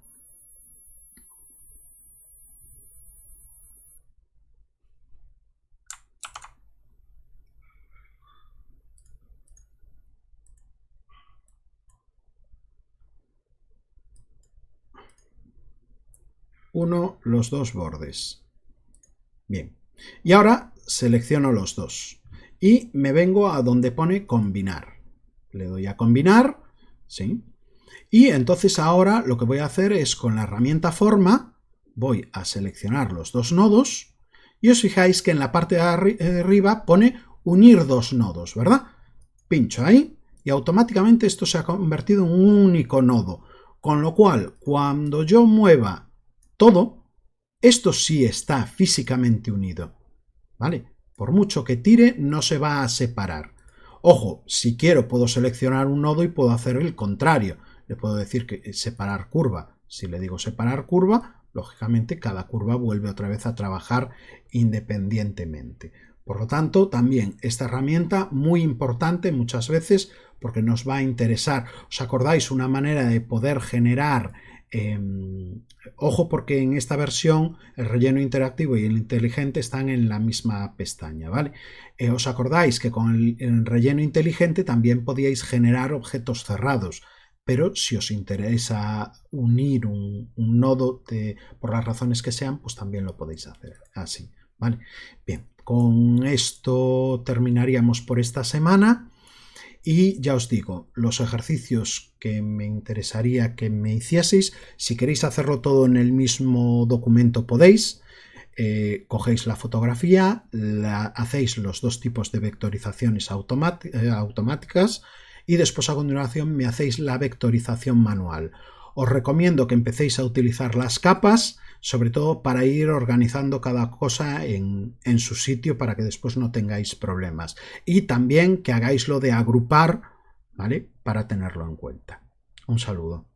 uno los dos bordes. Bien. Y ahora selecciono los dos. Y me vengo a donde pone combinar. Le doy a combinar, ¿sí? Y entonces ahora lo que voy a hacer es con la herramienta forma, voy a seleccionar los dos nodos y os fijáis que en la parte de arriba pone unir dos nodos, ¿verdad? Pincho ahí y automáticamente esto se ha convertido en un único nodo, con lo cual cuando yo mueva todo, esto sí está físicamente unido, ¿vale? Por mucho que tire, no se va a separar. Ojo, si quiero puedo seleccionar un nodo y puedo hacer el contrario. Le puedo decir que separar curva. Si le digo separar curva, lógicamente cada curva vuelve otra vez a trabajar independientemente. Por lo tanto, también esta herramienta muy importante muchas veces porque nos va a interesar. ¿Os acordáis? Una manera de poder generar ojo, porque en esta versión el relleno interactivo y el inteligente están en la misma pestaña, ¿vale? ¿Os acordáis que con el relleno inteligente también podíais generar objetos cerrados? Pero si os interesa unir un nodo por las razones que sean, pues también lo podéis hacer así, ¿vale? Bien, con esto terminaríamos por esta semana. Y ya os digo, los ejercicios que me interesaría que me hicieseis, si queréis hacerlo todo en el mismo documento podéis, cogéis la fotografía, hacéis los dos tipos de vectorizaciones automáticas y después a continuación me hacéis la vectorización manual. Os recomiendo que empecéis a utilizar las capas, sobre todo para ir organizando cada cosa en su sitio para que después no tengáis problemas. Y también que hagáis lo de agrupar, ¿vale? Para tenerlo en cuenta. Un saludo.